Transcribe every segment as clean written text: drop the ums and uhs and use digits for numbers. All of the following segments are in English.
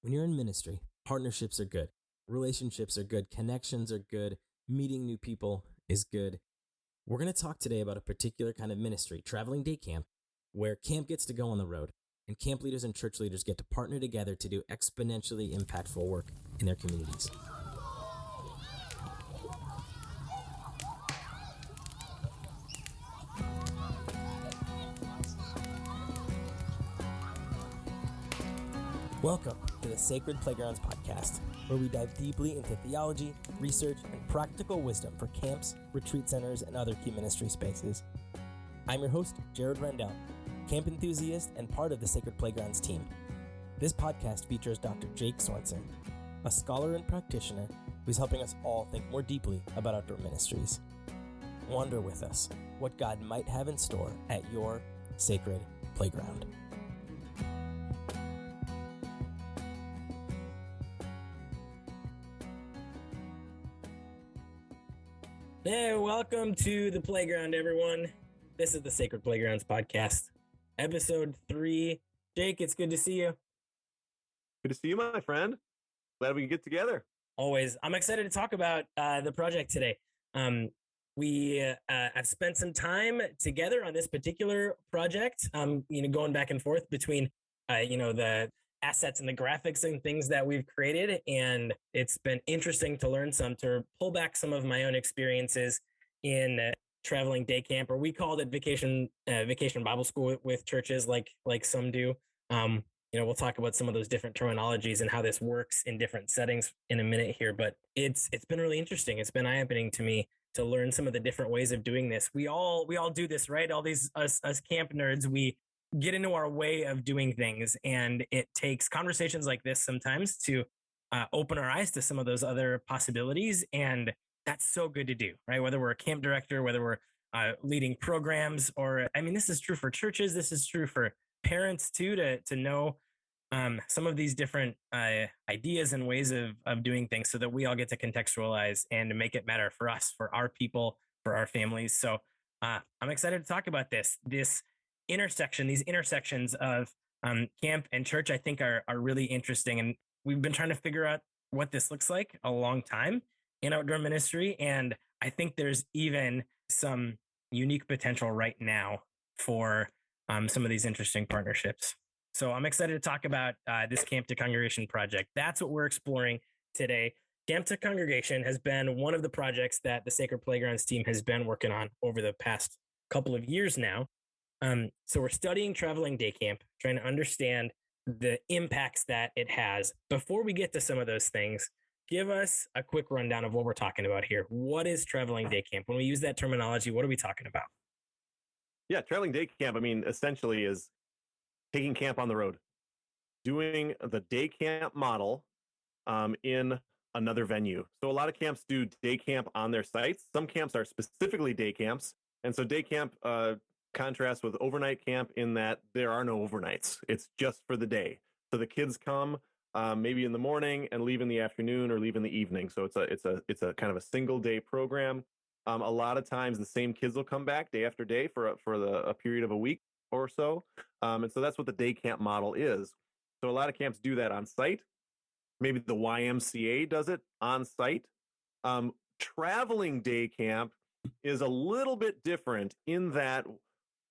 When you're in ministry, partnerships are good, relationships are good, connections are good, meeting new people is good. We're going to talk today about a particular kind of ministry, traveling day camp, where camp gets to go on the road, and camp leaders and church leaders get to partner together to do exponentially impactful work in their communities. Welcome to the Sacred Playgrounds podcast, where we dive deeply into theology, research, and practical wisdom for camps, retreat centers, and other key ministry spaces. I'm your host, Jared Rendell, camp enthusiast and part of the Sacred Playgrounds team. This podcast features Dr. Jake Sorensen, a scholar and practitioner who's helping us all think more deeply about outdoor ministries. Wander with us what God might have in store at your Sacred Playground. Hey, welcome to the playground, everyone. This is the Sacred Playgrounds podcast, episode 3. Jake, it's good to see you. Good to see you, my friend. Glad we can get together. Always. I'm excited to talk about the project today. We have spent some time together on this particular project, going back and forth between, the assets and the graphics and things that we've created. And it's been interesting to learn to pull back some of my own experiences in traveling day camp, or we called it vacation Bible school with churches like some do. We'll talk about some of those different terminologies and how this works in different settings in a minute here, but it's been really interesting. It's been eye-opening to me to learn some of the different ways of doing this. We all do this, right? All these us camp nerds, we get into our way of doing things, and it takes conversations like this sometimes to open our eyes to some of those other possibilities, and that's so good to do, right? Whether we're a camp director, whether we're leading programs, or this is true for churches, this is true for parents too, to know some of these different ideas and ways of doing things, so that we all get to contextualize and to make it matter for us, for our people, for our families. So I'm excited to talk about these intersections of camp and church. I think are really interesting, and we've been trying to figure out what this looks like a long time in outdoor ministry, and I think there's even some unique potential right now for some of these interesting partnerships. So I'm excited to talk about this Camp2Congregation project. That's what we're exploring today. Camp2Congregation has been one of the projects that the Sacred Playgrounds team has been working on over the past couple of years now. So we're studying traveling day camp, trying to understand the impacts that it has. Before we get to some of those things, give us a quick rundown of what we're talking about here. What is traveling day camp? When we use that terminology, what are we talking about? Yeah, traveling day camp, essentially is taking camp on the road, doing the day camp model in another venue. So a lot of camps do day camp on their sites. Some camps are specifically day camps. And so day camp contrasts with overnight camp in that there are no overnights. It's just for the day. So the kids come maybe in the morning and leave in the afternoon or leave in the evening. So it's a kind of a single day program. A lot of times the same kids will come back day after day for a period of a week or so. And so that's what the day camp model is. So a lot of camps do that on site. Maybe the YMCA does it on site. Traveling day camp is a little bit different in that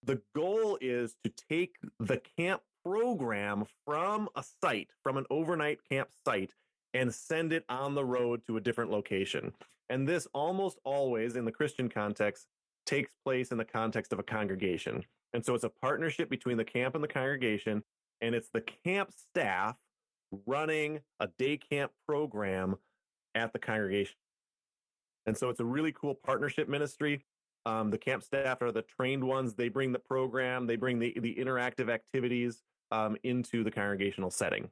the goal is to take the camp program from a site, from an overnight camp site, and send it on the road to a different location. And this almost always, in the Christian context, takes place in the context of a congregation. And so it's a partnership between the camp and the congregation, and it's the camp staff running a day camp program at the congregation. And so it's a really cool partnership ministry. The camp staff are the trained ones. They bring the program, they bring the interactive activities into the congregational setting.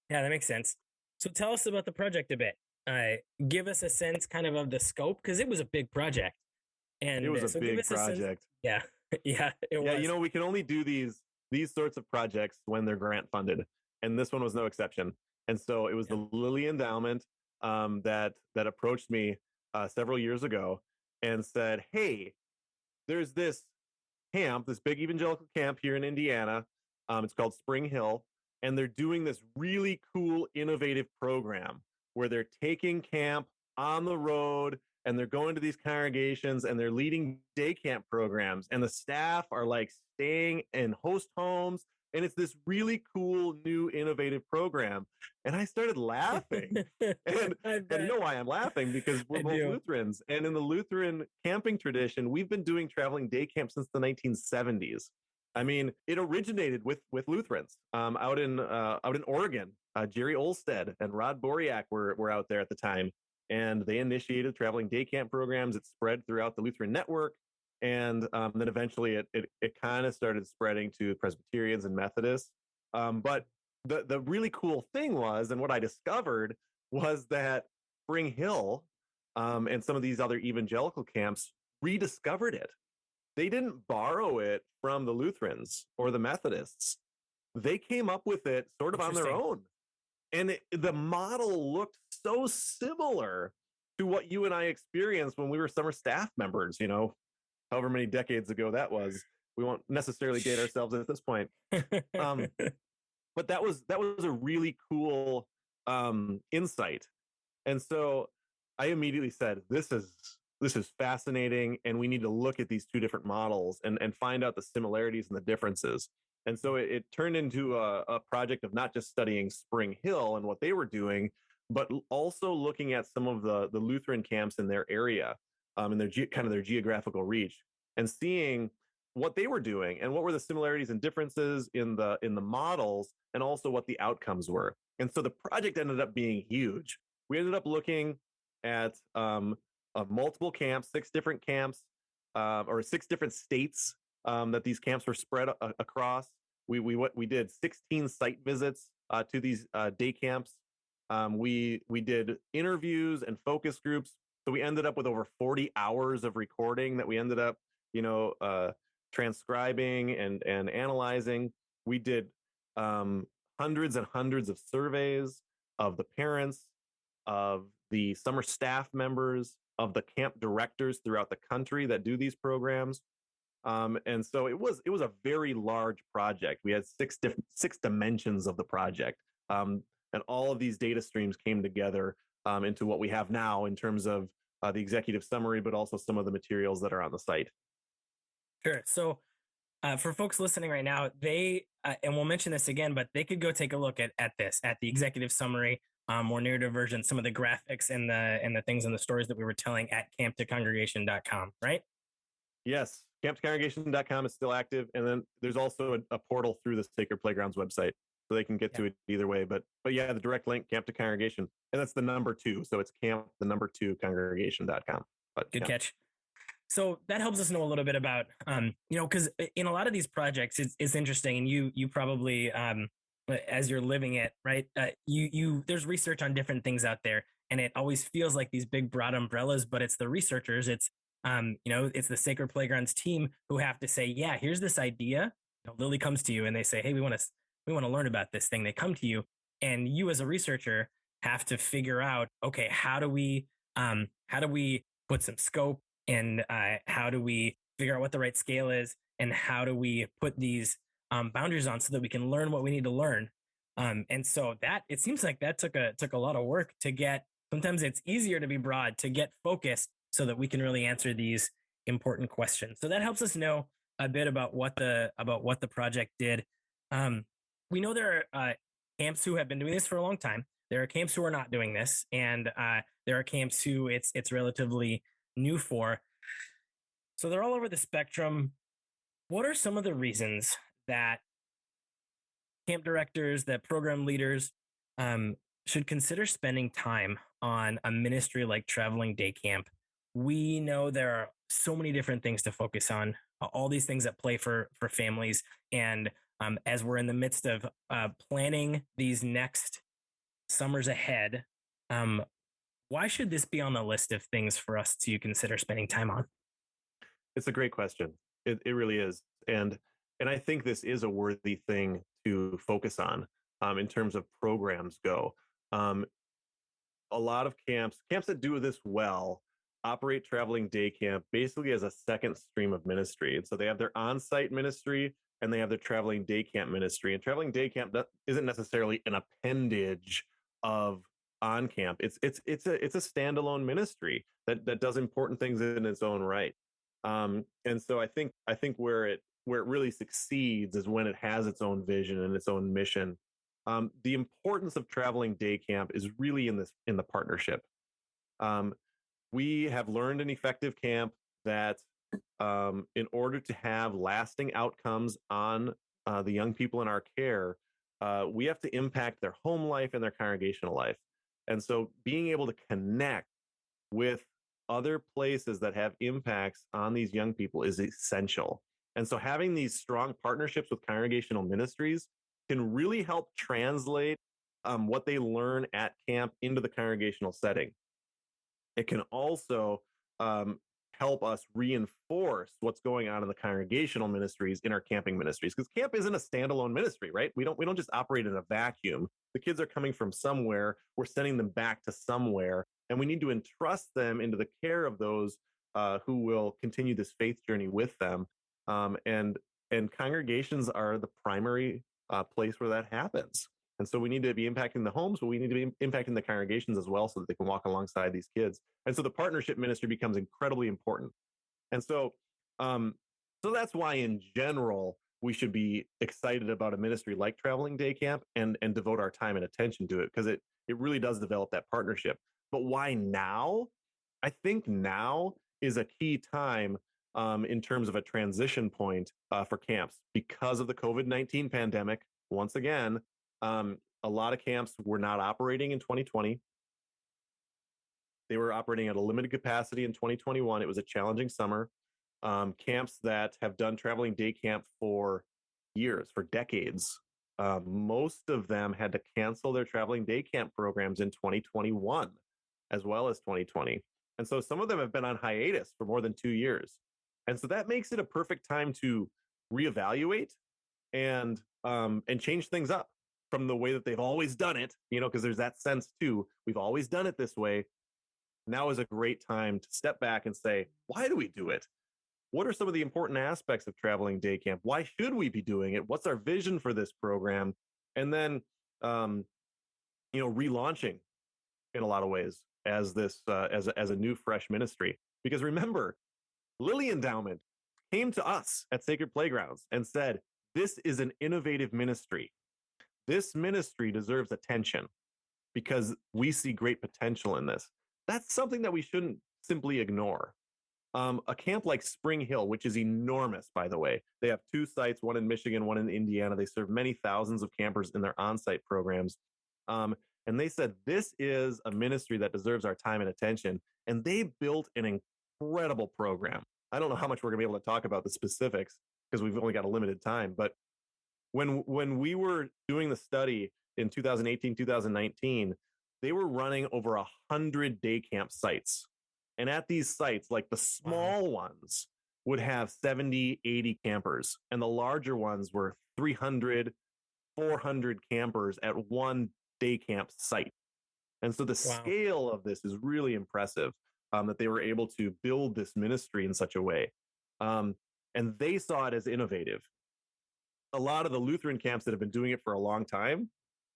Yeah, that makes sense. So tell us about the project a bit. Give us a sense kind of the scope, because it was a big project. And it was a big project. Yeah, it was. Yeah, we can only do these sorts of projects when they're grant funded. And this one was no exception. And so it was the Lilly Endowment that approached me several years ago and said, hey, there's this camp, this big evangelical camp here in Indiana. It's called Spring Hill. and they're doing this really cool, innovative program where they're taking camp on the road and they're going to these congregations and they're leading day camp programs. And the staff are like staying in host homes. And it's this really cool, new, innovative program. And I started laughing. And, and you know why I'm laughing? Because we're both Lutherans. And in the Lutheran camping tradition, we've been doing traveling day camp since the 1970s. I mean, it originated with Lutherans out in Oregon. Jerry Olstead and Rod Boriak were out there at the time, and they initiated traveling day camp programs. It spread throughout the Lutheran network, and then eventually it kind of started spreading to Presbyterians and Methodists. But the really cool thing was, and what I discovered was that Spring Hill and some of these other evangelical camps rediscovered it. They didn't borrow it from the Lutherans or the Methodists. They came up with it sort of on their own. And the model looked so similar to what you and I experienced when we were summer staff members, you know, however many decades ago that was. We won't necessarily date ourselves at this point. But that was a really cool insight. And so I immediately said, this is fascinating, and we need to look at these two different models and find out the similarities and the differences. And so it turned into a project of not just studying Spring Hill and what they were doing, but also looking at some of the Lutheran camps in their area, and their kind of their geographical reach, and seeing what they were doing and what were the similarities and differences in the models, and also what the outcomes were. And so the project ended up being huge. We ended up looking at multiple camps, 6 different camps, or 6 different states that these camps were spread across. We did 16 site visits to these day camps. We did interviews and focus groups. So we ended up with over 40 hours of recording that we ended up, transcribing and analyzing. We did hundreds and hundreds of surveys of the parents, of the summer staff members, of the camp directors throughout the country that do these programs. And so it was a very large project. We had 6 dimensions of the project. And all of these data streams came together into what we have now in terms of the executive summary, but also some of the materials that are on the site. Sure. So for folks listening right now, they, and we'll mention this again, but they could go take a look at the executive summary, more narrative version, some of the graphics and the things and the stories that we were telling at Camp2Congregation.com, right? Yes. Camp2Congregation.com is still active. And then there's also a portal through the Sacred Playgrounds website, so they can get to it either way. But yeah, the direct link, Camp2Congregation. And that's the number 2. So it's Camp2Congregation.com. Good catch. So that helps us know a little bit about, because in a lot of these projects, it's interesting, and you probably, as you're living it, right? There's research on different things out there, and it always feels like these big broad umbrellas, but it's the researchers, it's the Sacred Playgrounds team who have to say, yeah, here's this idea. Lily comes to you and they say, hey, we want to learn about this thing. They come to you, and you as a researcher have to figure out, okay, how do we put some scope, and how do we figure out what the right scale is, and how do we put these boundaries on so that we can learn what we need to learn. And so that, it seems like that took a lot of work to get. Sometimes it's easier to be broad, to get focused so that we can really answer these important questions. So that helps us know a bit about what the project did. We know there are camps who have been doing this for a long time. There are camps who are not doing this, and there are camps who it's relatively new for. So they're all over the spectrum. What are some of the reasons that camp directors, that program leaders should consider spending time on a ministry like traveling day camp? We know there are so many different things to focus on, all these things that play for families. And as we're in the midst of planning these next summers ahead, why should this be on the list of things for us to consider spending time on? It's a great question. It really is. And I think this is a worthy thing to focus on in terms of programs go. A lot of camps that do this well operate traveling day camp basically as a second stream of ministry. And so they have their on-site ministry, and they have their traveling day camp ministry. And traveling day camp isn't necessarily an appendage of on camp. It's a standalone ministry that does important things in its own right. And so I think where it really succeeds is when it has its own vision and its own mission. The importance of traveling day camp is really in the partnership. Um, we have learned in effective camp that in order to have lasting outcomes on the young people in our care, we have to impact their home life and their congregational life. And so being able to connect with other places that have impacts on these young people is essential. And so having these strong partnerships with congregational ministries can really help translate what they learn at camp into the congregational setting. It can also help us reinforce what's going on in the congregational ministries in our camping ministries, because camp isn't a standalone ministry, right? We don't just operate in a vacuum. The kids are coming from somewhere. We're sending them back to somewhere, and we need to entrust them into the care of those who will continue this faith journey with them. And congregations are the primary place where that happens. And so we need to be impacting the homes, but we need to be impacting the congregations as well so that they can walk alongside these kids. And so the partnership ministry becomes incredibly important. And so that's why in general, we should be excited about a ministry like Traveling Day Camp and devote our time and attention to it, because it really does develop that partnership. But why now? I think now is a key time in terms of a transition point for camps because of the COVID-19 pandemic. Once again, a lot of camps were not operating in 2020. They were operating at a limited capacity in 2021. It was a challenging summer. Camps that have done traveling day camp for years, for decades, most of them had to cancel their traveling day camp programs in 2021 as well as 2020. And so some of them have been on hiatus for more than 2 years. And so that makes it a perfect time to reevaluate and change things up from the way that they've always done it, because there's that sense too. We've always done it this way. Now is a great time to step back and say, why do we do it? What are some of the important aspects of traveling day camp? Why should we be doing it? What's our vision for this program? And then, relaunching in a lot of ways as this as a new fresh ministry. Because remember, Lily Endowment came to us at Sacred Playgrounds and said, "This is an innovative ministry. This ministry deserves attention because we see great potential in this." That's something that we shouldn't simply ignore. A camp like Spring Hill, which is enormous, by the way. They have 2 sites, one in Michigan, one in Indiana. They serve many thousands of campers in their on-site programs. And they said, this is a ministry that deserves our time and attention. And they built an incredible program. I don't know how much we're going to be able to talk about the specifics because we've only got a limited time. But when we were doing the study in 2018, 2019, they were running over 100 day camp sites. And at these sites, like the small ones would have 70, 80 campers, and the larger ones were 300, 400 campers at one day camp site. And so the scale of this is really impressive, that they were able to build this ministry in such a way. And they saw it as innovative. A lot of the Lutheran camps that have been doing it for a long time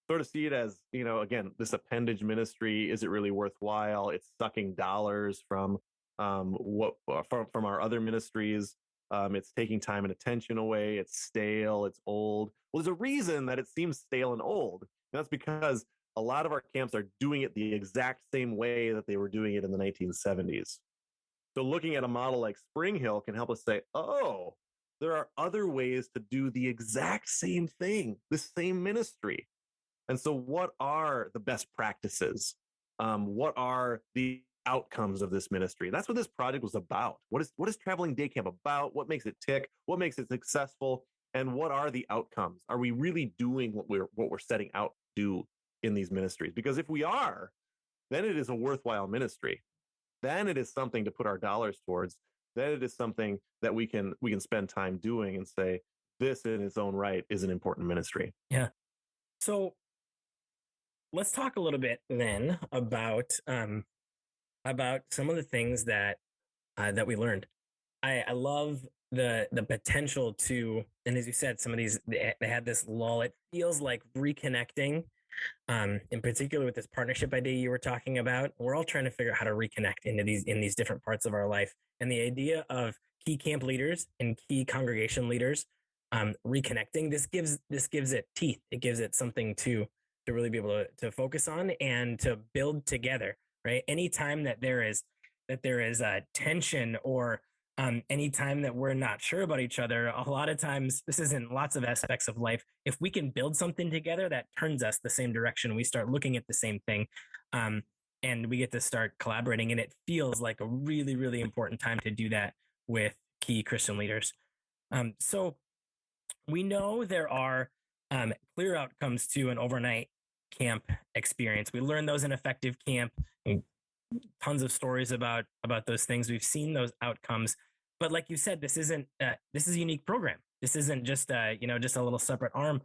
sort of see it as, again, this appendage ministry. Is it really worthwhile? It's sucking dollars from from our other ministries. It's taking time and attention away. It's stale. It's old. Well, there's a reason that it seems stale and old. And that's because a lot of our camps are doing it the exact same way that they were doing it in the 1970s. So looking at a model like Spring Hill can help us say, oh, there are other ways to do the exact same thing, the same ministry. And so what are the best practices? What are the outcomes of this ministry? That's what this project was about. What is Traveling Day Camp about? What makes it tick? What makes it successful? And what are the outcomes? Are we really doing what we're setting out to do in these ministries? Because if we are, then it is a worthwhile ministry. Then it is something to put our dollars towards. Then it is something that we can spend time doing and say, this in its own right is an important ministry. Yeah. So let's talk a little bit then about some of the things that we learned. I love the potential to, and as you said, some of these they had this lull. It feels like reconnecting, in particular with this partnership idea you were talking about. We're all trying to figure out how to reconnect into these different parts of our life, and the idea of key camp leaders and key congregation leaders reconnecting, this gives it teeth. It gives it something to really be able to focus on and to build together. Right. Anytime that there is tension, or anytime that we're not sure about each other, a lot of times, this is in lots of aspects of life. If we can build something together that turns us the same direction, we start looking at the same thing, um, and we get to start collaborating. And it feels like a really, really important time to do that with key Christian leaders. So we know there are clear outcomes to an overnight camp experience. We learn those in effective camp. And tons of stories about those things. We've seen those outcomes, but like you said, this is a unique program. This isn't just just a little separate arm.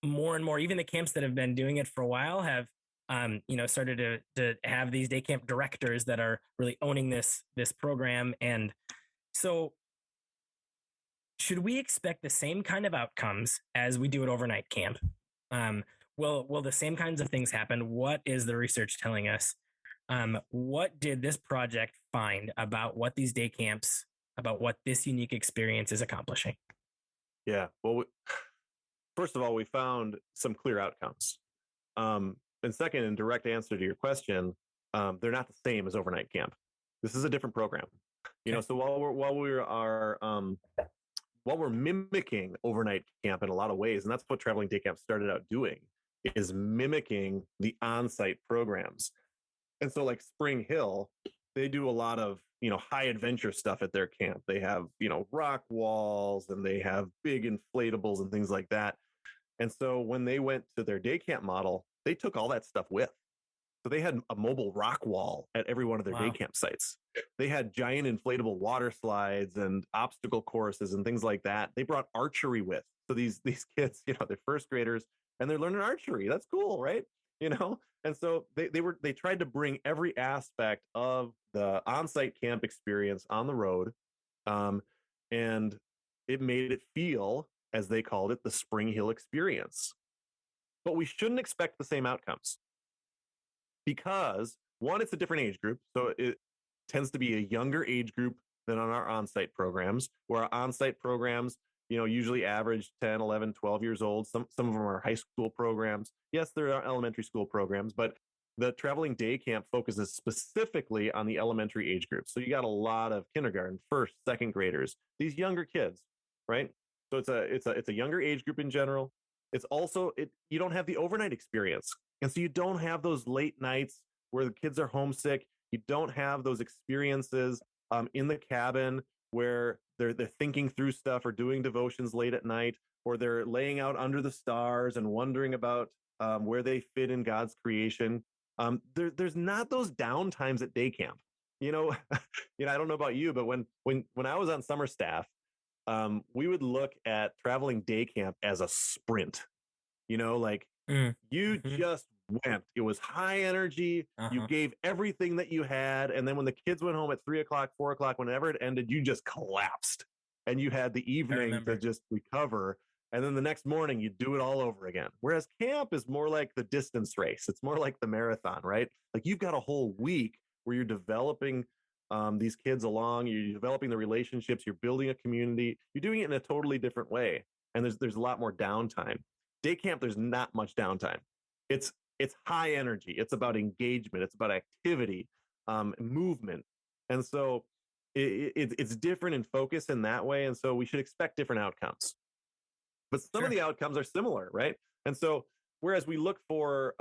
More and more, even the camps that have been doing it for a while have started to have these day camp directors that are really owning this program. And so, should we expect the same kind of outcomes as we do at overnight camp? Um, will the same kinds of things happen? What is the research telling us? What did this project find about what these day camps, about what this unique experience is accomplishing? Yeah. Well, first of all, we found some clear outcomes. And second, in direct answer to your question, they're not the same as overnight camp. This is a different program. Okay. So while we're mimicking overnight camp in a lot of ways, and that's what traveling day camp started out doing, is mimicking the on-site programs. And so, like Spring Hill, they do a lot of high adventure stuff at their camp. They have rock walls, and they have big inflatables and things like that. And so when they went to their day camp model, they took all that stuff with. So they had a mobile rock wall at every one of their day Wow. camp sites. They had giant inflatable water slides and obstacle courses and things like that. They brought archery with. So these kids, they're first graders and they're learning archery. That's cool, right? And so they tried to bring every aspect of the on-site camp experience on the road, and it made it feel, as they called it, the Spring Hill experience. But we shouldn't expect the same outcomes, because one, it's a different age group. So it tends to be a younger age group than on our on-site programs, where our on-site programs, usually average 10, 11, 12 years old. Some of them are high school programs. Yes, there are elementary school programs, but the traveling day camp focuses specifically on the elementary age group. So you got a lot of kindergarten, first, second graders, these younger kids, right? So it's a younger age group in general. It's also you don't have the overnight experience. And so you don't have those late nights where the kids are homesick. You don't have those experiences in the cabin where they're thinking through stuff or doing devotions late at night, or they're laying out under the stars and wondering about where they fit in God's creation. There's not those down times at day camp. I don't know about you, but when I was on summer staff, we would look at traveling day camp as a sprint. Like Mm. you Mhm. just went. It was high energy. You Uh-huh. gave everything that you had. And then when the kids went home at 3 o'clock, 4 o'clock, whenever it ended, you just collapsed. And you had the I evening to remember. just recover. And then the next morning, you do it all over again. Whereas camp is more like the distance race. It's more like the marathon, right? Like you've got a whole week where you're developing these kids along. You're developing the relationships. You're building a community. You're doing it in a totally different way. And there's a lot more downtime. Day camp, there's not much downtime. It's high energy. It's about engagement. It's about activity, movement, and so it's different in focus in that way. And so we should expect different outcomes. But some of Sure. the outcomes are similar, right? And so whereas we look for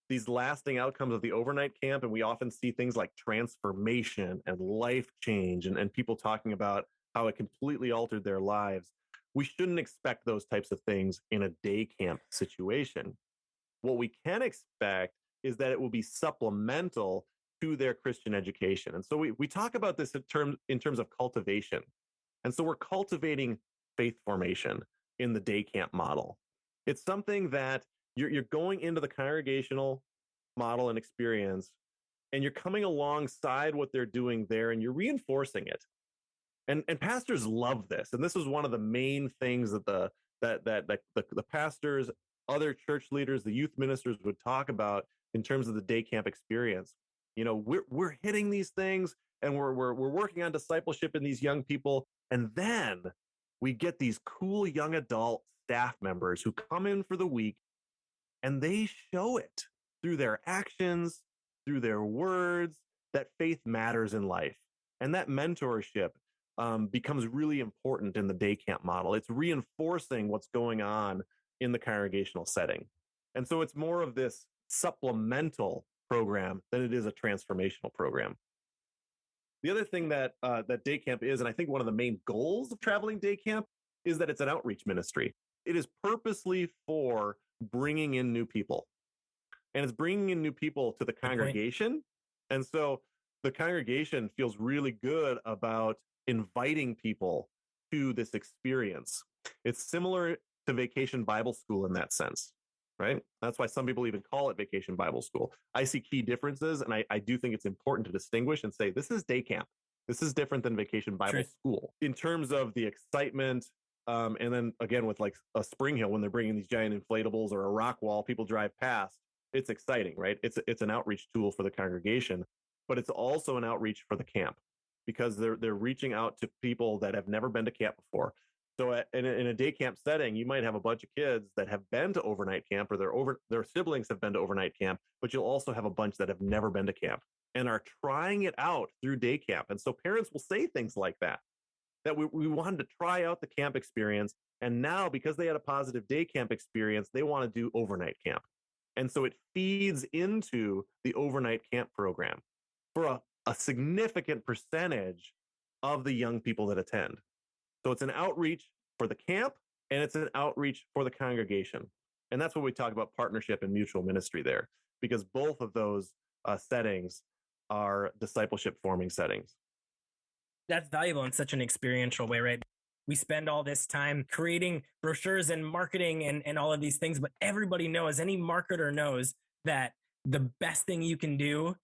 these lasting outcomes of the overnight camp, and we often see things like transformation and life change, and people talking about how it completely altered their lives, we shouldn't expect those types of things in a day camp situation. What we can expect is that it will be supplemental to their Christian education. And so we talk about this in terms of cultivation. And so we're cultivating faith formation in the day camp model. It's something that you're going into the congregational model and experience, and you're coming alongside what they're doing there, and you're reinforcing it. And pastors love this. And this is one of the main things that the pastors, other church leaders, the youth ministers would talk about in terms of the day camp experience. We're hitting these things, and we're working on discipleship in these young people, and then we get these cool young adult staff members who come in for the week, and they show it through their actions, through their words, that faith matters in life. And that mentorship becomes really important in the day camp model. It's reinforcing what's going on in the congregational setting. And so it's more of this supplemental program than it is a transformational program. The other thing that day camp is, and I think one of the main goals of traveling day camp, is that it's an outreach ministry. It is purposely for bringing in new people, and it's bringing in new people to the congregation. And so the congregation feels really good about inviting people to this experience. It's similar to Vacation Bible School in that sense, right? That's why some people even call it Vacation Bible School. I see key differences, and I do think it's important to distinguish and say this is day camp. This is different than Vacation Bible School in terms of the excitement. And then again, with like a Spring Hill, when they're bringing these giant inflatables or a rock wall, people drive past. It's exciting, right? It's an outreach tool for the congregation, but it's also an outreach for the camp, because they're reaching out to people that have never been to camp before. So in a day camp setting, you might have a bunch of kids that have been to overnight camp, or their siblings have been to overnight camp, but you'll also have a bunch that have never been to camp and are trying it out through day camp. And so parents will say things like that we wanted to try out the camp experience. And now, because they had a positive day camp experience, they want to do overnight camp. And so it feeds into the overnight camp program for a significant percentage of the young people that attend. So it's an outreach for the camp, and it's an outreach for the congregation. And that's what we talk about partnership and mutual ministry there, because both of those settings are discipleship forming settings. That's valuable in such an experiential way, right? We spend all this time creating brochures and marketing and all of these things, but everybody knows, any marketer knows, that the best thing you can do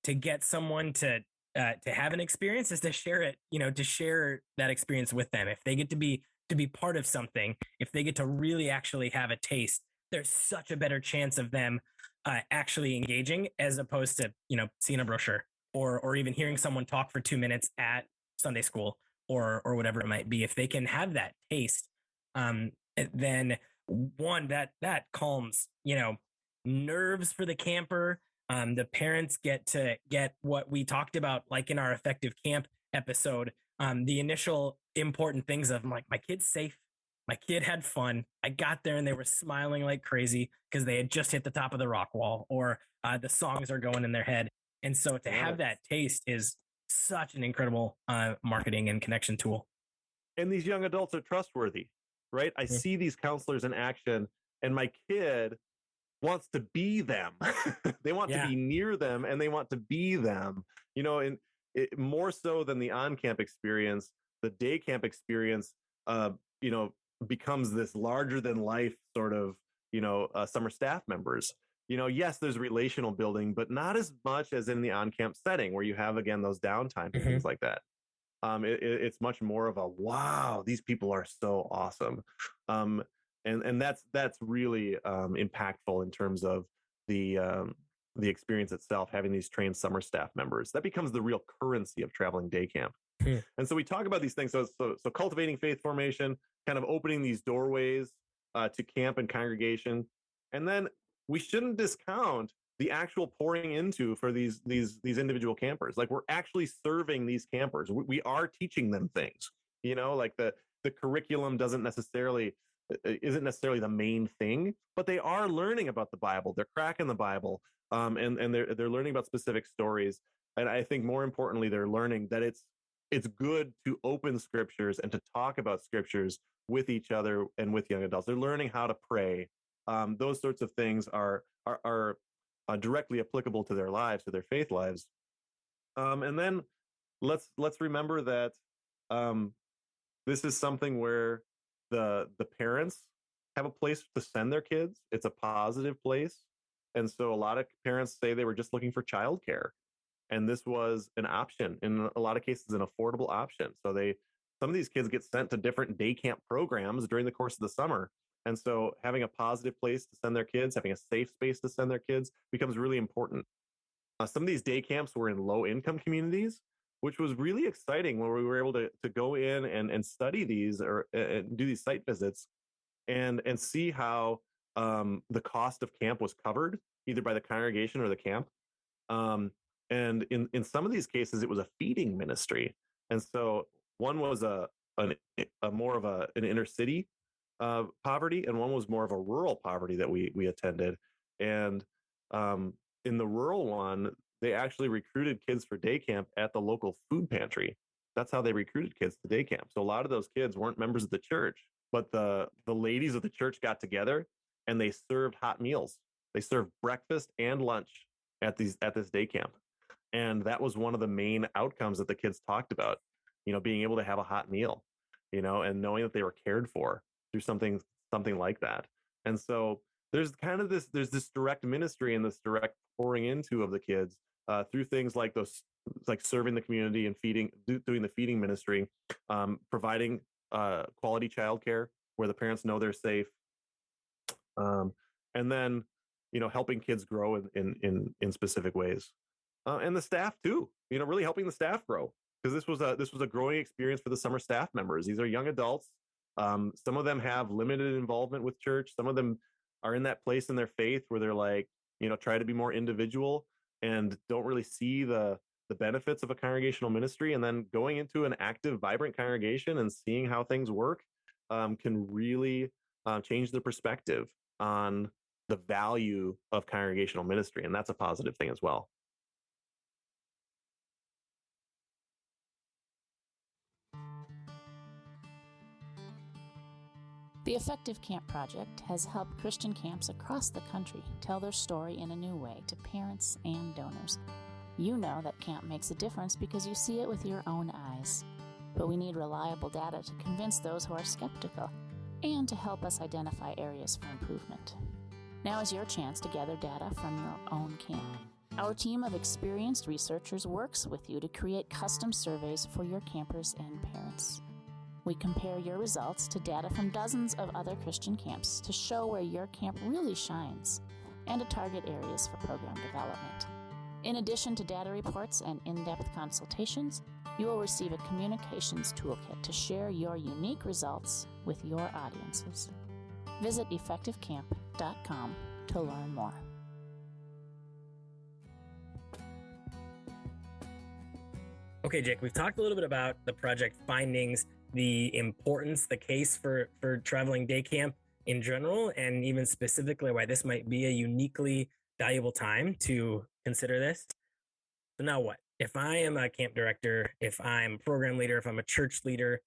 to get someone to have an experience is to share it, to share that experience with them. If they get to be part of something, if they get to really actually have a taste, there's such a better chance of them actually engaging, as opposed to, seeing a brochure or even hearing someone talk for 2 minutes at Sunday school or whatever it might be. If they can have that taste, then one, that calms, nerves for the camper. The parents get what we talked about, like in our effective camp episode, the initial important things of like, my kid's safe. My kid had fun. I got there and they were smiling like crazy because they had just hit the top of the rock wall, or the songs are going in their head. And so to have that taste is such an incredible marketing and connection tool. And these young adults are trustworthy, right? I see these counselors in action, and my kid wants to be them. They want to be near them, and they want to be them, and more so than the on-camp experience, the day camp experience, becomes this larger than life sort of, summer staff members. Yes, there's relational building, but not as much as in the on-camp setting where you have, again, those downtime and things like that. It's much more of a, wow, these people are so awesome. And that's really impactful in terms of the experience itself, having these trained summer staff members. That becomes the real currency of traveling day camp. And so we talk about these things. So cultivating faith formation, kind of opening these doorways to camp and congregation. And then we shouldn't discount the actual pouring into for these individual campers. Like, we're actually serving these campers. We are teaching them things, like the curriculum isn't necessarily the main thing, but they are learning about the Bible. They're cracking the Bible, and they're learning about specific stories. And I think more importantly, they're learning that it's good to open scriptures and to talk about scriptures with each other and with young adults. They're learning how to pray. Those sorts of things are directly applicable to their lives, to their faith lives. And then let's remember that this is something where the parents have a place to send their kids. It's a positive place. And so a lot of parents say they were just looking for childcare. And this was an option, in a lot of cases, an affordable option. So some of these kids get sent to different day camp programs during the course of the summer. And so having a positive place to send their kids, having a safe space to send their kids becomes really important. Some of these day camps were in low income communities, which was really exciting when we were able to go in and study these or and do these site visits and see how the cost of camp was covered either by the congregation or the camp. Um, and in some of these cases, it was a feeding ministry. And so one was a more of an inner city poverty, and one was more of a rural poverty that we attended. And um, in the rural one, they actually recruited kids for day camp at the local food pantry. That's how they recruited kids to day camp. So a lot of those kids weren't members of the church, but the ladies of the church got together and they served hot meals. They served breakfast and lunch at this day camp. And that was one of the main outcomes that the kids talked about, being able to have a hot meal, and knowing that they were cared for through something like that. And so there's this direct ministry and this direct pouring into of the kids through things like those, like serving the community and doing the feeding ministry, providing quality childcare where the parents know they're safe, and then helping kids grow in specific ways, and the staff too. Really helping the staff grow, because this was a growing experience for the summer staff members. These are young adults. Some of them have limited involvement with church. Some of them are in that place in their faith where they're like, try to be more individual and don't really see the benefits of a congregational ministry. And then going into an active, vibrant congregation and seeing how things work can really change the perspective on the value of congregational ministry. And that's a positive thing as well. The Effective Camp Project has helped Christian camps across the country tell their story in a new way to parents and donors. You know that camp makes a difference because you see it with your own eyes. But we need reliable data to convince those who are skeptical and to help us identify areas for improvement. Now is your chance to gather data from your own camp. Our team of experienced researchers works with you to create custom surveys for your campers and parents. We compare your results to data from dozens of other Christian camps to show where your camp really shines and to target areas for program development. In addition to data reports and in-depth consultations, you will receive a communications toolkit to share your unique results with your audiences. Visit effectivecamp.com to learn more. Okay, Jake, we've talked a little bit about the project findings, the importance, the case for traveling day camp in general, and even specifically why this might be a uniquely valuable time to consider this. So now what? If I am a camp director, if I'm a program leader, if I'm a church leader,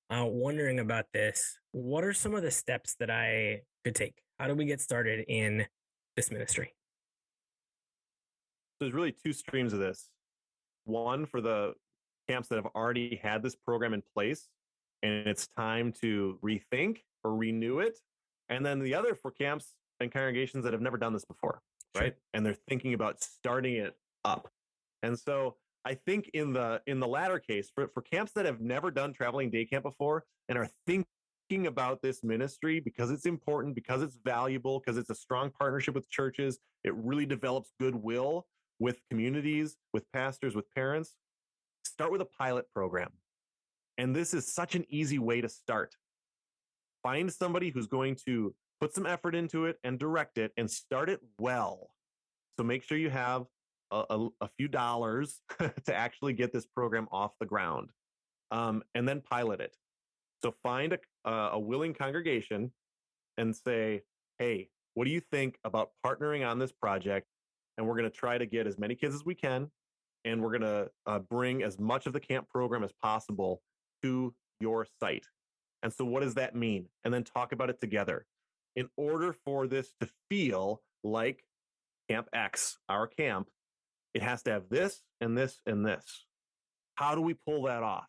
wondering about this, what are some of the steps that I could take? How do we get started in this ministry? There's really two streams of this. One for the camps that have already had this program in place, and it's time to rethink or renew it. And then the other for camps and congregations that have never done this before, Sure. right? And they're thinking about starting it up. And so I think in the latter case, for camps that have never done traveling day camp before and are thinking about this ministry because it's important, because it's valuable, because it's a strong partnership with churches, it really develops goodwill with communities, with pastors, with parents, start with a pilot program. And this is such an easy way to start. Find somebody who's going to put some effort into it and direct it and start it well. So make sure you have a few dollars to actually get this program off the ground, and then pilot it. So find a willing congregation and say, hey, what do you think about partnering on this project? And we're going to try to get as many kids as we can. And we're going to bring as much of the camp program as possible to your site. And so what does that mean? And then talk about it together. In order for this to feel like Camp X, our camp, it has to have this and this and this. How do we pull that off?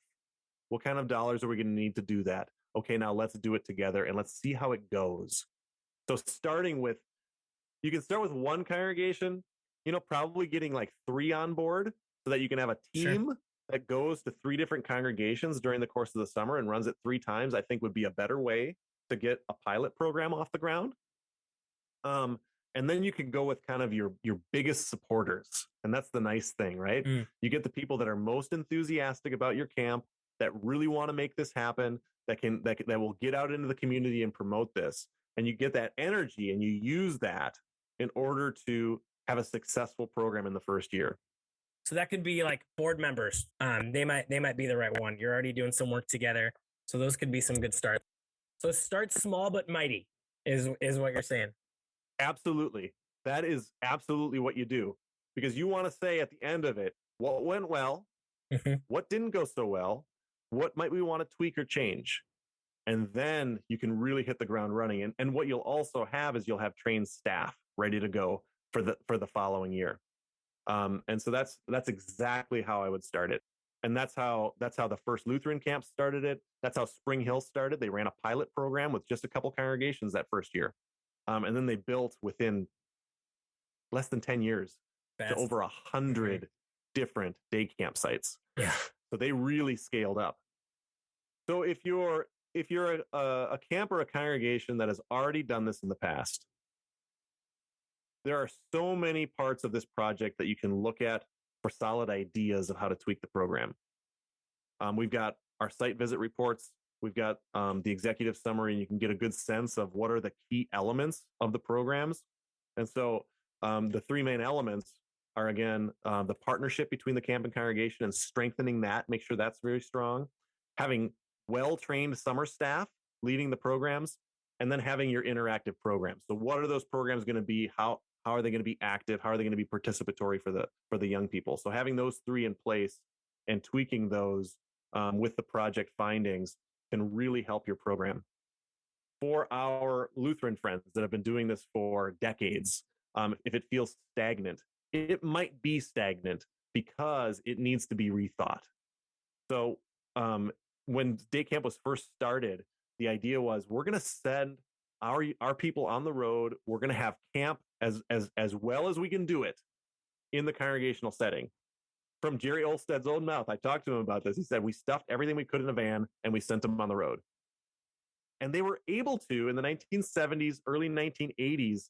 What kind of dollars are we going to need to do that? Okay, now let's do it together and let's see how it goes. So you can start with one congregation, probably getting like 3 on board so that you can have a team that goes to 3 different congregations during the course of the summer and runs it 3 times, I think would be a better way to get a pilot program off the ground. And then you can go with kind of your biggest supporters. And that's the nice thing, right? You get the people that are most enthusiastic about your camp, that really want to make this happen, that will get out into the community and promote this. And you get that energy and you use that in order to have a successful program in the first year. So that could be like board members. They might be the right one. You're already doing some work together, so those could be some good starts. So start small but mighty is what you're saying. Absolutely. That is absolutely what you do, because you want to say at the end of it, what went well, what didn't go so well, what might we want to tweak or change? And then you can really hit the ground running. And what you'll also have is you'll have trained staff ready to go for the following year. And so that's exactly how I would start it. And that's how the first Lutheran camp started it. That's how Spring Hill started. They ran a pilot program with just a couple congregations that first year. And then they built within less than 10 years to over 100 different day camp sites. Yeah. So they really scaled up. So if you're a camp or a congregation that has already done this in the past, there are so many parts of this project that you can look at for solid ideas of how to tweak the program. We've got our site visit reports. We've got the executive summary, and you can get a good sense of what are the key elements of the programs. And so the 3 main elements are, again, the partnership between the camp and congregation and strengthening that, make sure that's very strong. Having well-trained summer staff leading the programs, and then having your interactive programs. So what are those programs going to be? How are they going to be active? How are they going to be participatory for the young people? So having those 3 in place and tweaking those with the project findings can really help your program. For our Lutheran friends that have been doing this for decades, if it feels stagnant, it might be stagnant because it needs to be rethought. So when day camp was first started, the idea was we're going to send our people on the road. We're going to have camp as well as we can do it in the congregational setting. From Jerry Olsted's own mouth, I talked to him about this. He said, we stuffed everything we could in a van and we sent them on the road. And they were able to, in the 1970s, early 1980s,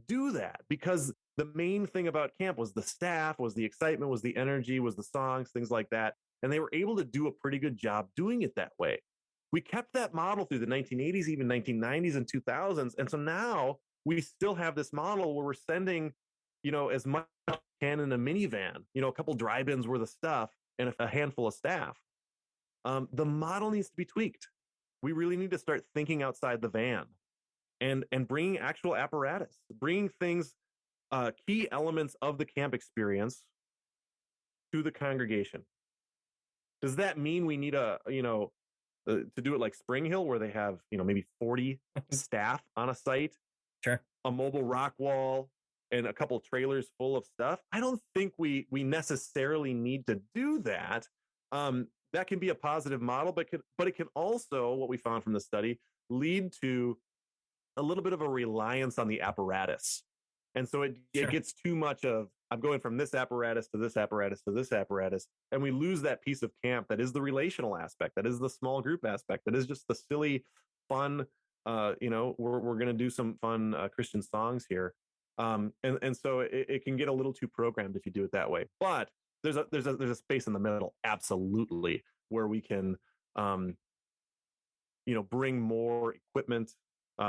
do that because the main thing about camp was the staff, was the excitement, was the energy, was the songs, things like that. And they were able to do a pretty good job doing it that way. We kept that model through the 1980s, even 1990s and 2000s. And so now we still have this model where we're sending, as much as we can in a minivan, a couple drive-ins worth of stuff and a handful of staff. The model needs to be tweaked. We really need to start thinking outside the van and bringing actual apparatus, bringing things, key elements of the camp experience to the congregation. Does that mean we need to do it like Spring Hill, where they have, maybe 40 staff on a site, Sure, a mobile rock wall, and a couple trailers full of stuff? I don't think we necessarily need to do that. That can be a positive model, but it can also, what we found from the study, lead to a little bit of a reliance on the apparatus. And so it gets too much of, I'm going from this apparatus to this apparatus to this apparatus, and we lose that piece of camp that is the relational aspect, that is the small group aspect, that is just the silly, fun, we're going to do some fun Christian songs here. And so it can get a little too programmed if you do it that way. But there's a space in the middle, absolutely, where we can, bring more equipment,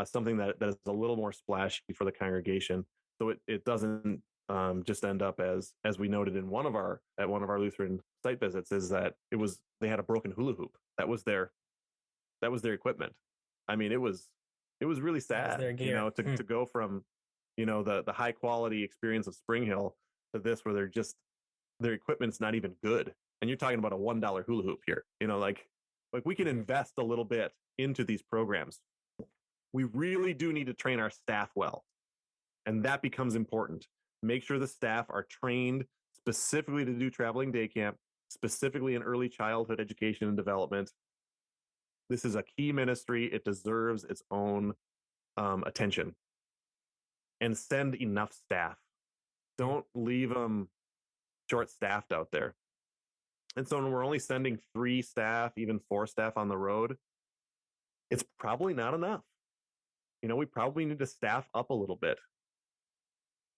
something that is a little more splashy for the congregation, so it doesn't just end up as we noted in one of our Lutheran site visits, is that they had a broken hula hoop. That was their equipment. I mean, it was really sad, to go from, the high quality experience of Spring Hill to this, where their equipment's not even good. And you're talking about a $1 hula hoop here, like we can invest a little bit into these programs. We really do need to train our staff well. And that becomes important. Make sure the staff are trained specifically to do traveling day camp, specifically in early childhood education and development. This is a key ministry. It deserves its own attention. And send enough staff. Don't leave them short-staffed out there. And so when we're only sending 3 staff, even 4 staff on the road, it's probably not enough. We probably need to staff up a little bit.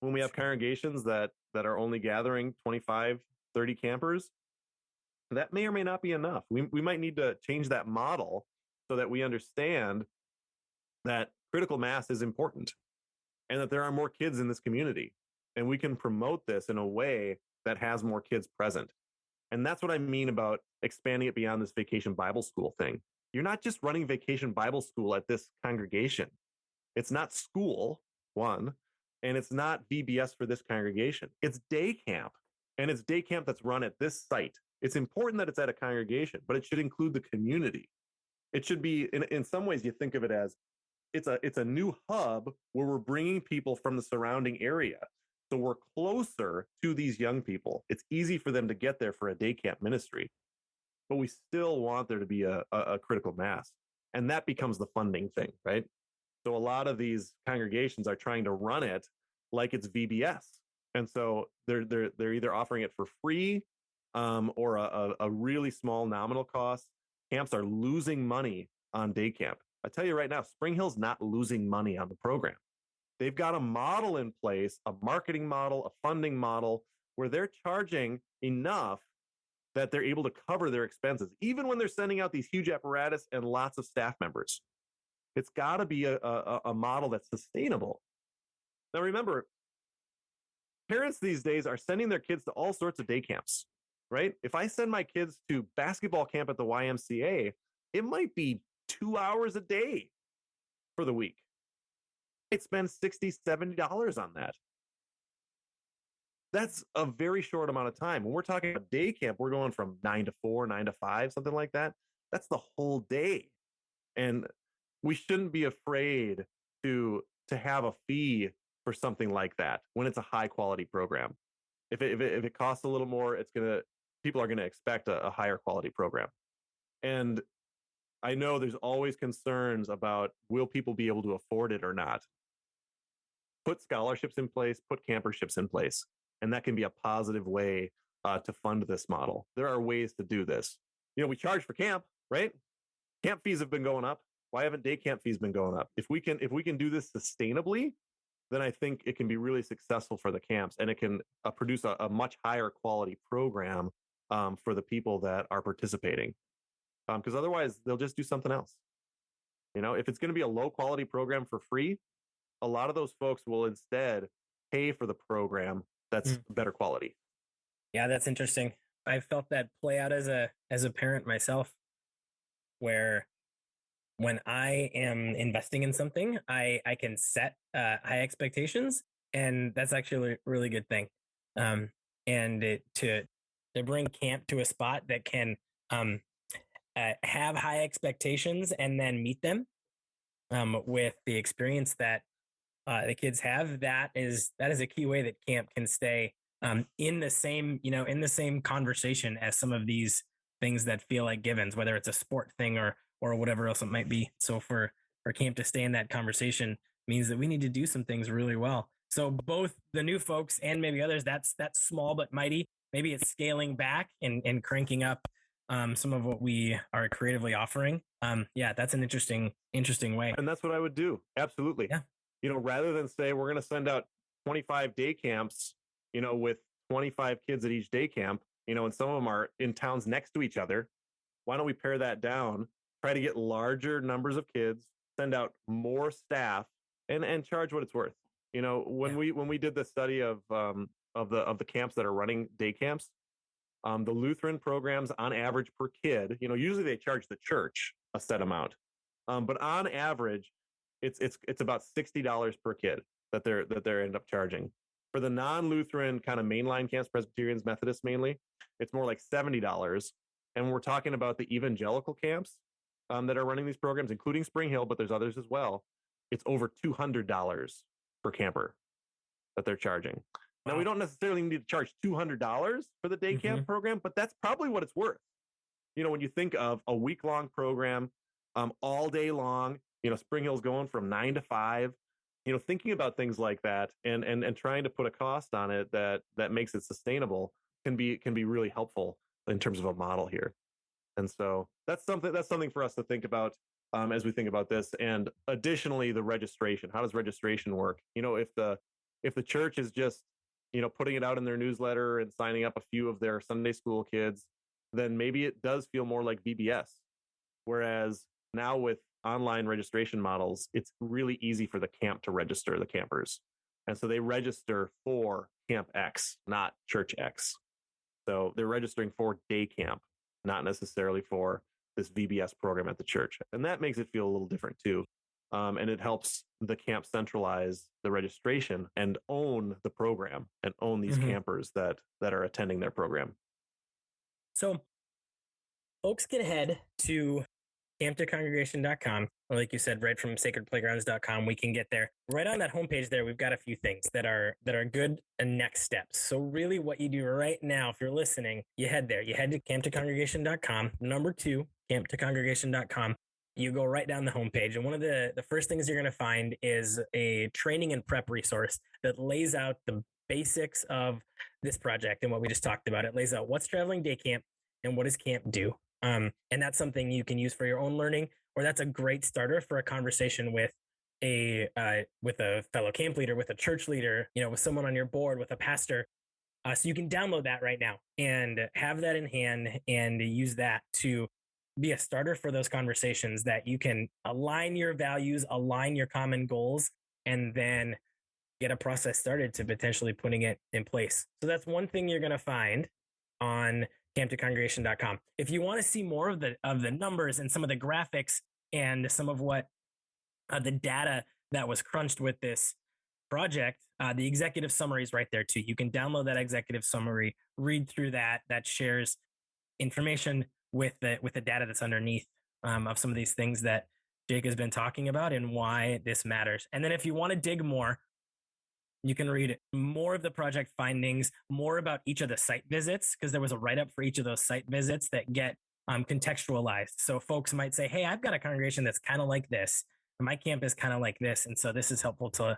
When we have congregations that are only gathering 25, 30 campers, that may or may not be enough. We might need to change that model so that we understand that critical mass is important and that there are more kids in this community. And we can promote this in a way that has more kids present. And that's what I mean about expanding it beyond this vacation Bible school thing. You're not just running vacation Bible school at this congregation. It's not school, one, and it's not VBS for this congregation. It's day camp, and it's day camp that's run at this site. It's important that it's at a congregation, but it should include the community. It should be, in some ways, you think of it as it's a new hub where we're bringing people from the surrounding area. So we're closer to these young people. It's easy for them to get there for a day camp ministry, but we still want there to be a critical mass. And that becomes the funding thing, right? So a lot of these congregations are trying to run it like it's VBS. And so they're either offering it for free or a really small nominal cost. Camps are losing money on day camp. I tell you right now, Spring Hill's not losing money on the program. They've got a model in place, a marketing model, a funding model, where they're charging enough that they're able to cover their expenses, even when they're sending out these huge apparatus and lots of staff members. It's got to be a model that's sustainable. Now, remember, parents these days are sending their kids to all sorts of day camps, right? If I send my kids to basketball camp at the YMCA, it might be 2 hours a day for the week. I'd spend $60, $70 on that. That's a very short amount of time. When we're talking about day camp, we're going from 9 to 4, 9 to 5, something like that. That's the whole day. And we shouldn't be afraid to have a fee for something like that when it's a high quality program. If it costs a little more, people are gonna expect a higher quality program. And I know there's always concerns about, will people be able to afford it or not? Put scholarships in place, put camperships in place, and that can be a positive way to fund this model. There are ways to do this. We charge for camp, right? Camp fees have been going up. Why haven't day camp fees been going up? If we can do this sustainably, then I think it can be really successful for the camps, and it can produce a much higher quality program for the people that are participating. Because otherwise, they'll just do something else. If it's going to be a low quality program for free, a lot of those folks will instead pay for the program that's better quality. Yeah, that's interesting. I felt that play out as a parent myself, where when I am investing in something, I can set high expectations, and that's actually a really good thing. And to bring camp to a spot that can have high expectations and then meet them with the experience that the kids have, that is a key way that camp can stay in the same conversation as some of these things that feel like givens, whether it's a sport thing or whatever else it might be. So for camp to stay in that conversation means that we need to do some things really well. So both the new folks and maybe others, that's small but mighty. Maybe it's scaling back and cranking up some of what we are creatively offering. Yeah, that's an interesting way. And that's what I would do. Absolutely. Yeah. Rather than say we're going to send out 25 day camps, with 25 kids at each day camp, and some of them are in towns next to each other. Why don't we pare that down, try to get larger numbers of kids, send out more staff, and charge what it's worth. When we did the study of the camps that are running day camps, the Lutheran programs on average per kid, usually they charge the church a set amount, but on average, it's about $60 per kid that they're end up charging. For the non-Lutheran kind of mainline camps, Presbyterians, Methodists mainly, it's more like $70. And we're talking about the evangelical camps that are running these programs, including Spring Hill, but there's others as well. It's over $200 per camper that they're charging. Wow. Now, we don't necessarily need to charge $200 for the day camp program, but that's probably what it's worth. When you think of a week-long program, all day long, Spring Hill's going from 9 to 5, thinking about things like that and trying to put a cost on it that makes it sustainable. can be really helpful in terms of a model here. And so that's something for us to think about as we think about this. And additionally, the registration. How does registration work? If the church is just putting it out in their newsletter and signing up a few of their Sunday school kids, then maybe it does feel more like VBS. Whereas now with online registration models, it's really easy for the camp to register the campers. And so they register for Camp X, not Church X. So they're registering for day camp, not necessarily for this VBS program at the church. And that makes it feel a little different too. And it helps the camp centralize the registration and own the program and own these campers that are attending their program. So folks can head to Camp2Congregation.com, or like you said, right from sacredplaygrounds.com, we can get there. Right on that homepage there, we've got a few things that are good and next steps. So really what you do right now, if you're listening, you head there. You head to Camp2Congregation.com. Number 2, Camp2Congregation.com. You go right down the homepage. And one of the first things you're going to find is a training and prep resource that lays out the basics of this project and what we just talked about. It lays out what's traveling day camp and what does camp do. And that's something you can use for your own learning, or that's a great starter for a conversation with a fellow camp leader, with a church leader, with someone on your board, with a pastor. So you can download that right now and have that in hand and use that to be a starter for those conversations that you can align your values, align your common goals, and then get a process started to potentially putting it in place. So that's one thing you're going to find on Camp2Congregation.com. If you want to see more of the numbers and some of the graphics and some of what the data that was crunched with this project, the executive summary is right there too. You can download that executive summary, read through that. That shares information with the data that's underneath of some of these things that Jake has been talking about and why this matters. And then if you want to dig more, you can read more of the project findings, more about each of the site visits, because there was a write-up for each of those site visits that get contextualized. So folks might say, hey, I've got a congregation that's kind of like this, and my camp is kind of like this. And so this is helpful to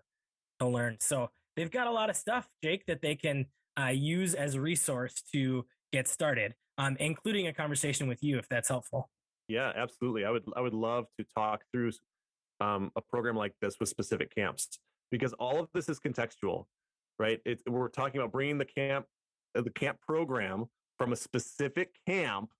learn. So they've got a lot of stuff, Jake, that they can use as a resource to get started, including a conversation with you, if that's helpful. Yeah, absolutely. I would love to talk through a program like this with specific camps, because all of this is contextual, right? We're talking about bringing the camp program from a specific camp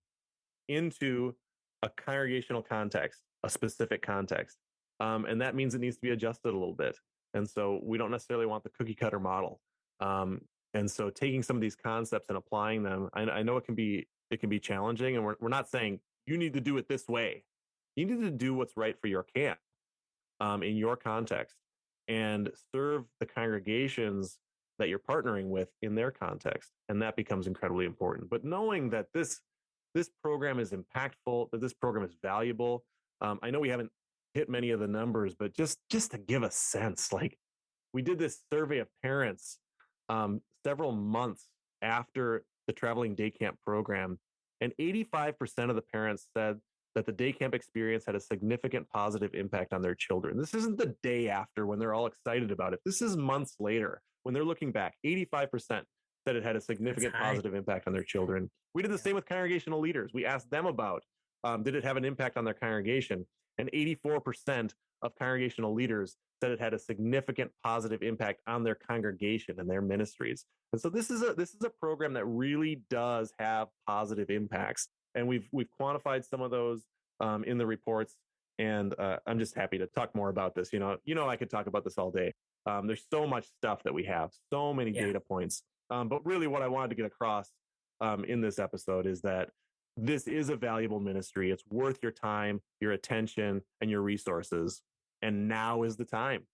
into a congregational context, a specific context. And that means it needs to be adjusted a little bit. And so we don't necessarily want the cookie cutter model. And so taking some of these concepts and applying them, I know it can be challenging, and we're not saying you need to do it this way. You need to do what's right for your camp in your context, and serve the congregations that you're partnering with in their context. And that becomes incredibly important. But knowing that this program is impactful, that this program is valuable. I know we haven't hit many of the numbers, but just to give a sense, like we did this survey of parents several months after the traveling day camp program, and 85% of the parents said that the day camp experience had a significant positive impact on their children. This isn't the day after when they're all excited about it. This is months later when they're looking back. 85% said it had a significant positive impact on their children. We did the same with congregational leaders. We asked them about, did it have an impact on their congregation? And 84% of congregational leaders said it had a significant positive impact on their congregation and their ministries. And so this is a program that really does have positive impacts. And we've quantified some of those in the reports, and I'm just happy to talk more about this. I could talk about this all day. There's so much stuff that we have, so many data points. But really, what I wanted to get across in this episode is that this is a valuable ministry. It's worth your time, your attention, and your resources. And now is the time.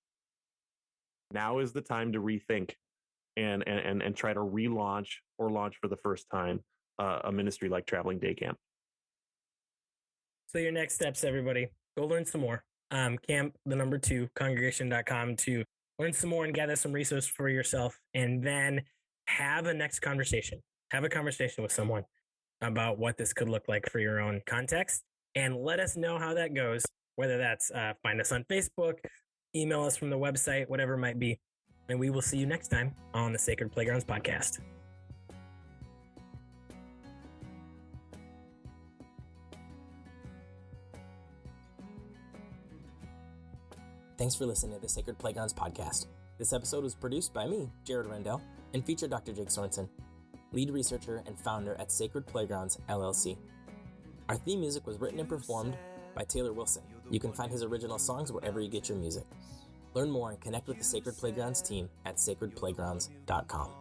Now is the time to rethink and try to relaunch or launch for the first time a ministry like Traveling Day Camp. So your next steps, everybody, go learn some more. Camp2Congregation.com to learn some more and gather some resources for yourself, and then have a next conversation. Have a conversation with someone about what this could look like for your own context, and let us know how that goes, whether that's find us on Facebook, email us from the website, whatever it might be. And we will see you next time on the Sacred Playgrounds podcast. Thanks for listening to the Sacred Playgrounds podcast. This episode was produced by me, Jared Rendell, and featured Dr. Jake Sorensen, lead researcher and founder at Sacred Playgrounds, LLC. Our theme music was written and performed by Taylor Wilson. You can find his original songs wherever you get your music. Learn more and connect with the Sacred Playgrounds team at sacredplaygrounds.com.